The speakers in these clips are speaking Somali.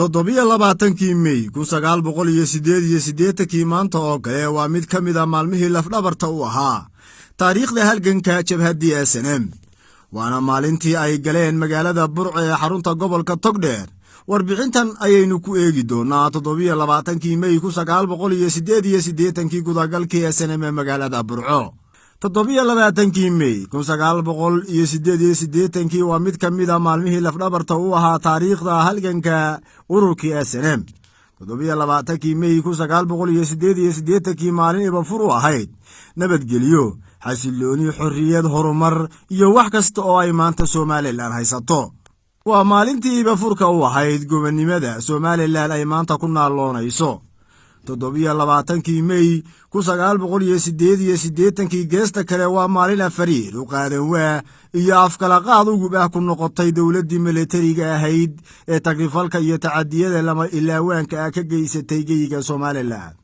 7 May 1988 maanta oo kale waa mid ka mid ah maalmihii lafdhabarta u ahaa taariikhda halganka jabhadii SNM waana maalintii ay galeen magaalada Burco ee xarunta gobolka Togdheer warbixintan ayaynu ku eegi doonaa 7 May 1988 gudagalkii SNM ee magaalada Burco 7 May 1988 waa mid ka mid ah maalmihii lafdhabarta u ahaa taariikhda halganka ururkii SNM 7 May 1988 maalin ibafur u ahayd nabadgelyo xasilooni xorriyad horumar iyo wax kasta oo ay maanta Soomaaliland haysato waa maalintii ibafurka u ahayd gobonimada Soomaaliland ay maanta ku naaloonayso 7 May 1988 geesta kale waa maalin afariir u qaadan waa iyo afkala qaad ugu baa ku noqotay dawladii militariga ahayd ee tagrifalka iyo tacadiyada lama ilaawaanka ka geysatay geyiga Soomaaliland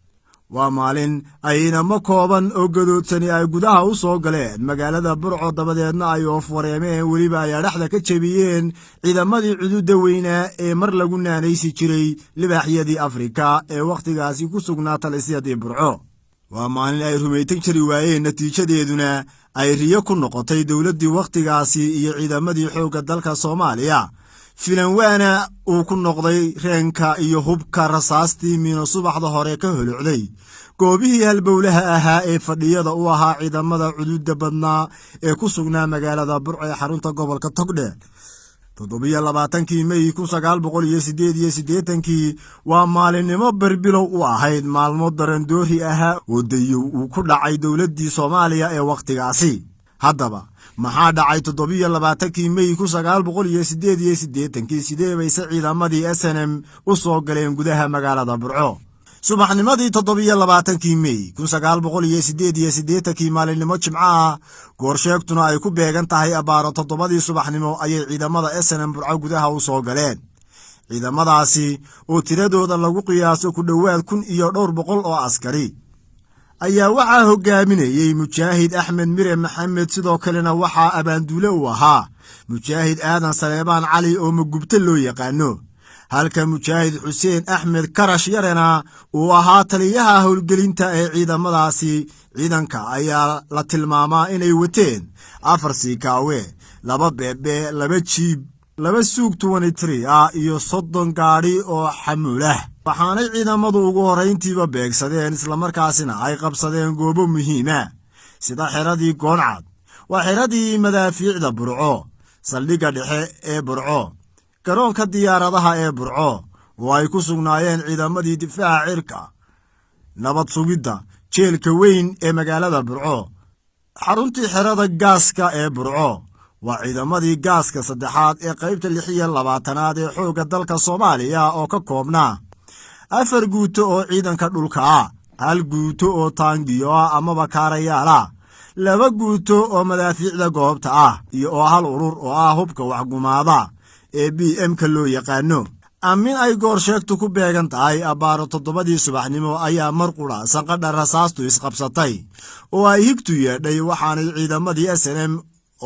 waa maalin ayna ma kooban oo gadoodsani ay gudaha u soo galeen magaalada Burco dabadeedna ay wareemeen waliba ay dhaxda ka jabiyeen ciidamadii xuduudda weynaa ee mar lagu naanaysi jiray libaaxyadii Afrika ee waqtigaasi ku sugnaa talisyadii Burco waa maalin ay rumaytan jiri waayeen natiijadeeduna ay riyo ku noqotay dawladii waqtigaasi iyo ciidamadii xoogga dalka Soomaaliya filanwaana uu ku noqday reenka iyo hubka rasaastii miino subaxda hore ka holucday goobihii halbowlaha ahaa ee fadhiyada u ahaa ciidamada xuduudda badnaa ee ku sugnaa magaalada Burco ee xarunta gobolka Togdheer 7 May 1988 waa maalinimo barbilow u ahayd maalmo darandoori ahaa oo dayow uu ku dhacay dawladii Soomaaliya ee waqtigaasi haddaba maxaa dhacay 7 May 1988 sidee bay ciidamadii SNM u soo galeen gudaha magaalada Burco subaxnimadii 7 May 1988 maalinimo Jimcaha goorsheegtuna ay ku beegan tahay abaaro 7 subaxnimo ayay ciidamada SNM Burco gudaha u soo galeen ciidamadaasi oo tiradooda lagu qiyaaso ku dhawaad 1200 oo askari ayaa waxaa hogaaminayay Mujaahid Axmed Mire Maxamed sidoo kalena waxaa abaanduule u ahaa Mujaahid Aadan Saleebaan Cali oo magubta loo yaqaano halka Mujaahid Xuseen Axmed Karash yarena uu ahaa taliyaha howlgelinta ee ciidamadaasi ciidanka ayaa la tilmaamaa inay wateen 4 siikaawe 2 beebe 2 jiib 2 suug 23 iyo 30 gaari oo xamuulah waxaanay ciidamadu ugu horeyntiiba beegsadeen isla markaasina ay qabsadeen goobo muhiima sida xiradii Gooncad waa xiradii madaafiicda Burco saldhigga dhexe ee Burco garoonka diyaaradaha ee Burco oo ay ku sugnaayeen ciidamadii difaaca cirka nabad sugidda jeelka weyn ee magaalada Burco xaruntii xirada gaaska ee Burco waa ciidamadii gaaska saddexaad ee qaybta 26aad ee xoogga dalka Soomaaliya oo ka koobnaa 4 guuto oo ciidanka dhulka ah 1 guuto oo taangiyo ama bakaarayaal 2 guuto oo madaafiicda goobta ah iyo 1 urur oo ah hubka waxgumaada ee BM-ka loo yaqaano amin ay goorsheegtu ku beegan tahay abaaro 7 subaxnimo ayaa mar qura sanqadha rasaastu isqabsatay oo ay higtu yeedhay waxaanay ciidamadii SNM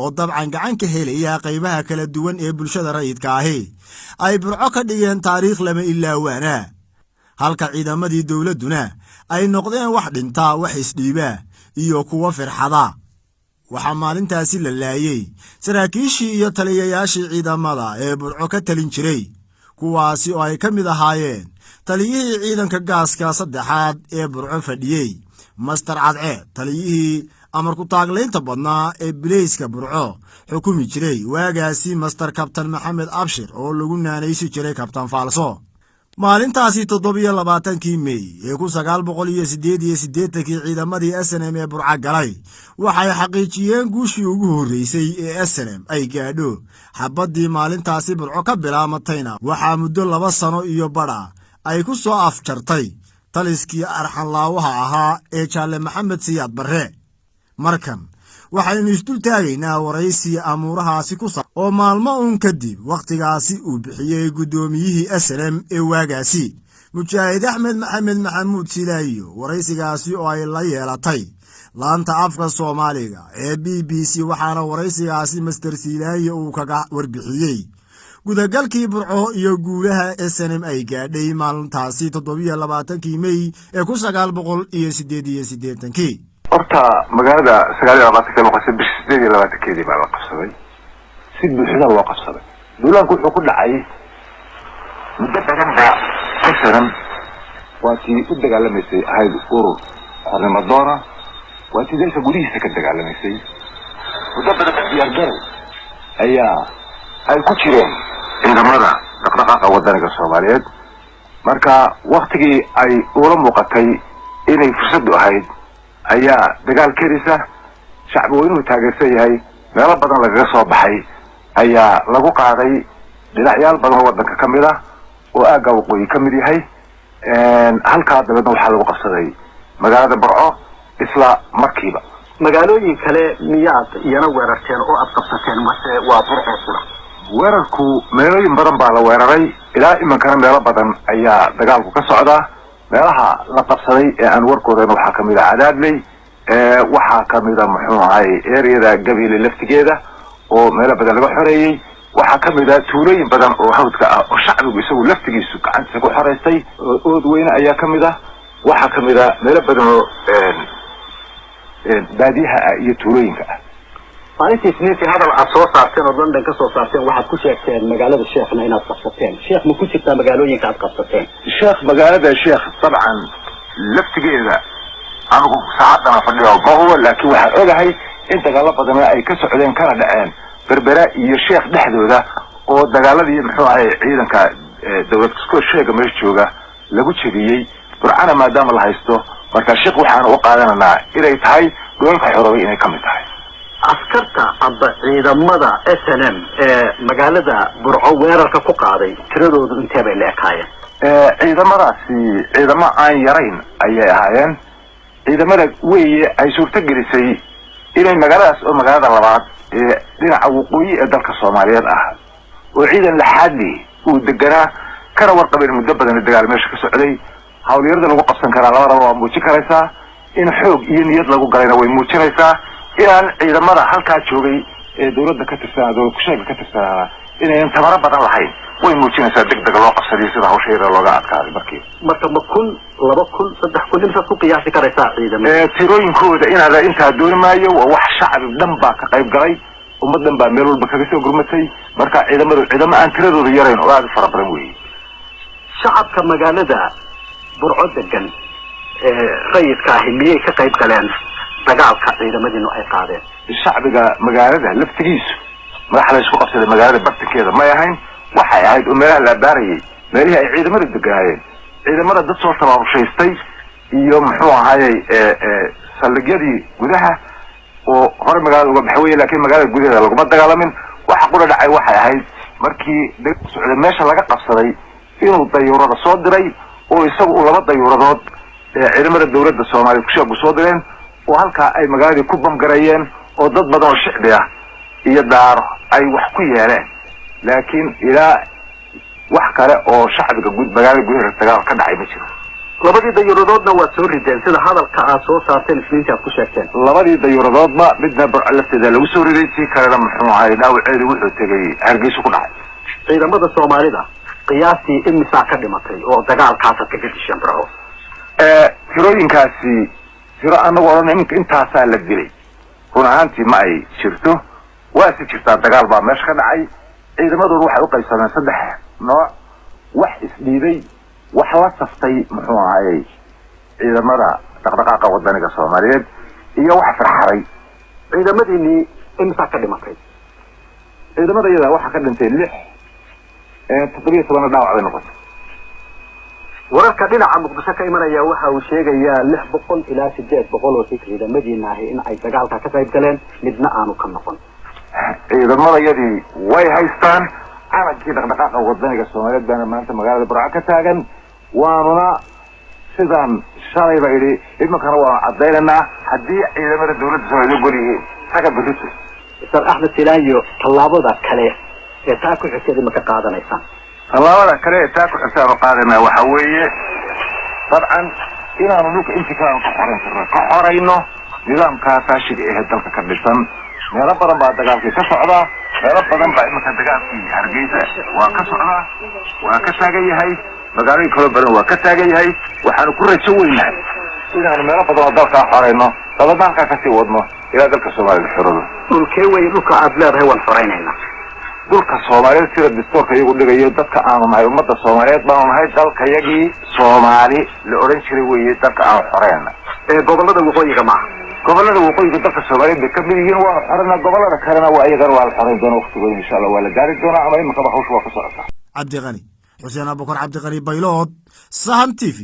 oo dabcan gacan ka helaya qaybaha kala duwan ee bulshada rayidka ahi ay Burco ka dhigeen taariikh lama ilaawaana halka ciidamadii dawladuna ay noqdeen wax dhinta wax isdhiiba iyo kuwa firxada waxa maalintaasi la laayay saraakiishii iyo taliyayaashii ciidamada ee Burco ka talin jiray kuwaasi oo ay ka mid ahaayeen taliyihii ciidanka gaaska saddexaad ee Burco fadhiyay Master Cadce taliyihii amar ku taagleynta badnaa ee Bileyska Burco xukumi jiray waagaasi Master Captain Maxamed Abshir oo lagu naanaysi jiray Captain Falso maalintaasi 7 May 1988 ciidamadii SNM ee Burco galay waxay xaqiijiyeen guushii ugu horeysay ee SNM ay gaadho xabadii maalintaasi Burco ka bilaamatayna waxaa muddo 2 sano iyo badha ay ku soo afjartay taliskii arxanlaawaha ahaa ee Jaale Maxamed Siyaad Barre markan waxaynu isdul taagaynaa waraysi amuurahaasi ku saabsan oo maalmo uun kadib waqtigaasi uu bixiyay gudoomiyihii SNM ee waagaasi Mujaahid Axmed Maxamed Maxamuud Silaayo waraysigaasi oo ay la yeelatay laanta afka Soomaaliga ee BBC waxaana waraysigaasi Master Silaayo uu kaga warbixiyay gudagalkii Burco iyo guulaha SNM ay gaadhay maalintaasi 27 May ee 1988. horta magaalada 29 bishii 28 baa la qabsaday si buuxda loo qabsaday duulaanku wuxuu ku dhacay muddo badan baa SNM waatii u dagaalamaysay ahayd urur xornimadoona waatii dalka gudihiisa ka dagaalamaysay muddo badan diyaargarow ayaa ay ku jireen ciidamada dhaqdhaqaaqa wadaniga Soomaaliyeed marka waqtigii ay ula muuqatay inay fursad u ahayd ayaa dagaal karisa shacbi weynuhu taageersan yahay meelo badan laga soo baxay ayaa lagu qaaday dhinacyaal badan oo wadanka ka mid ah oo aaga waqooyi ka mid yahay halkaa dabadna waxaa lagu qabsaday magaalada Burco isla markiiba magaalooyin kale miyaad iyana weerarteen oo aad qabsateen mase waa Burco sura weerarku meelooyin badan baa la weeraray ilaa imankana meelo badan ayaa dagaalku ka socdaa meelaha la qabsaday ee aan warkoodana waxaa kamid ah Cadaadley waxaa kamid ah muxuu ahay ereyada Gabiile laftigeeda oo meelo badan laga xoreeyay waxaa kamid ah tuulooyin badan oo hawdka ah oo shacbigu isagu laftigiisu gacanta ku xoreystay ood weyne ayaa kamid ah waxaa kamid ah meelo badan oo baadiyaha iyo tuulooyinka ah maalintii isniintii hadal aad soo saarteen oo London ka soo saarteen waxaad ku sheegteen magaalada Sheekhna inaad qabsateen Sheekh ma ku jirtaa magaalooyinka aad qabsateen Sheekh magaalada Sheekh طبعا laftigeeda anigu saacadana fadhiyo boobo laakiin waxa ogahay in dagaalo badan ay ka socdeen kana dhaceen berbera iyo Sheekh dhexdooda oo dagaaladii muxuu ahay ciidanka dawladda isku sheega meesha jooga lagu jabiyay Burcana maadaama la haysto marka Sheekh waxaan u qaadanaa inay tahay doonka xoroway inay kamid tahay askarta amba ciidamada SNM magaalada Burco weerarka ku qaaday tiradoodu intee bay leekaayeen ciidamadaasi ciidamo aan yarayn ayay ahaayeen ciidamada weeye ay suurta gelisay inay magaaladaas oo magaalada labaad ee dhinaca waqooyi ee dalka Soomaaliyeed ah oo ciidan la xadli uu deganaa kana warqabeen muddo badan dagaal meesha ka socday hawliyada lagu qabsan karaa labadaba waa muujin karaysaa in xoog iyo niyad lagu galayna way muujinaysaa inaan ciidamada halkaa joogay ee dawladda ka tirsan dawlad ku sheega ka tirsan inay tamara badan lahayn way muujinaysaa degdeg loo qabsaday sida hawsheeda looga adkaaday markii marka ma kun 2 kun 3 kun inta ku qiyaasi karaysaa ciidamada tirooyinkooda inaad inta dooni maayo waa wax shacbi dhan baa ka qayb galay ummadan baa meel walba kaga soo gurmatay marka ciidamo aan tiradooda yarayn oo aad fara badan weeyay shacabka magaalada Burco degan rayidka miyay ka qayb galeen dagaalka ciidamadiinu ay qaadeen shacbiga magaalada laftigiisu madaxda isku qabsaday magaalada bartankeeda ma ahayn waxay ahayd oo meelaha la baarayay meelaha ay ciidamada degaayeen ciidamada dad soo tabaabshaystay iyo muxuu ahaayay saldhigyadii gudaha oo hore magaalada uga baxay laakiin magaalada gudaheeda laguma dagaalamin waxa qura dhacay waxay ahayd markii socda meesha laga qabsaday inuu dayuurada soo diray oo isagu laba dayuuradood ciidamada dawladda Soomaaliya ku sheegu soo direen oo halka ay magaalada ku bamgarayeen oo dad badan oo shacbi ah iyo daaro ay wax ku yeeleen laakiin ilaa wax kale oo shacbiga magaalada gudaheeda dagaal ka dhacay ma jiro labadii dayuuradoodna waa soo rideen sida hadalka aad soo saarteen isniintii aad ku sheegteen labadii dayuuradoodba midna Burco lafteeda lagu soo riday si kalena muxuu ahay dhaawaceedu wuxuu tagay Hargeysa ku dhacay ciidamada Soomaalida qiyaastii imisa ka dhimatay oo dagaalkaas ka gashay Burco tirooyinkaasi tiro anagu oran intaas la dilay runaantii ma ay jirto waa si jirta dagaal baa meesha ka dhacay ciidamadoodu waxay u qaybsadeen 3 nooc wax isdhiibay wax la saftay muxuu ahaayay ciidamada dhaqdhaqaaqa wadaniga Soomaaliyeed iyo wax farxaray ciidamadiini imisa ka dhimatay ciidamadayada waxa ka dhintay 6 7 dhaawac ay noqotay wararka dhinaca Muqdisho ka imanaya waxa uu sheegayaa 600 ilaa 800 oo ciidamadiina ah in ay dagaalka ka qayb galeen midna aanu ka noqon ciidamadayadii way haystaan calankii dhaqdhaqaaqa wadaniga Soomaaliyeed bana maanta magaalada Burco ka taagan waanuna sidaan shalay baa yiri imankana waa cadeynaa hadii ciidamada dawladda Soomaaliyeed goliye saga bixiso Sir Ahmed Silaayo tallaabada kale ee taa ku xigtay ma ka qaadanaysan tallaabada kale ee taa ku xigtay oo qaadana waxa weeye dabcan inaanu dhulka intikaan ka xoreyno nidaamka faashiga ee dalka ka dhisan meelo badan baa dagaalkii ka socda meelo badan baa iminka dagaalkii Hargeysa waa ka socdaa waa ka taagan yahay magaalooyin kala badan waa ka taagan yahay waxaanu ku rajo weynahay inaan meelo badan oo dalka xoreyno dalbanka ka sii wadno ilaa dalka Soomaaliya xorado dhulkee way dhulka aad leedahay waan xoreynayna dhulka Soomaaliya sida dastuurka iyagu dhigayo dadka aanu nahay ummadda Soomaaliyeed baan nahay dalka yagii Soomaali la oran jiray weeye dalka aan xoreyna gobolada waqooyiga ma gobolada waqooyiga dalka Soomaaliyeed ka mid yihiin waa xoreyna gobolada kalena waa iyagana waa xoreyn doona waqtigooda insha Allah waa la gaari doonaa ama imika hawshu waa ka socotaa Cabdi Qani Xuseen Abukar Cabdi Qani Baylood Sahan TV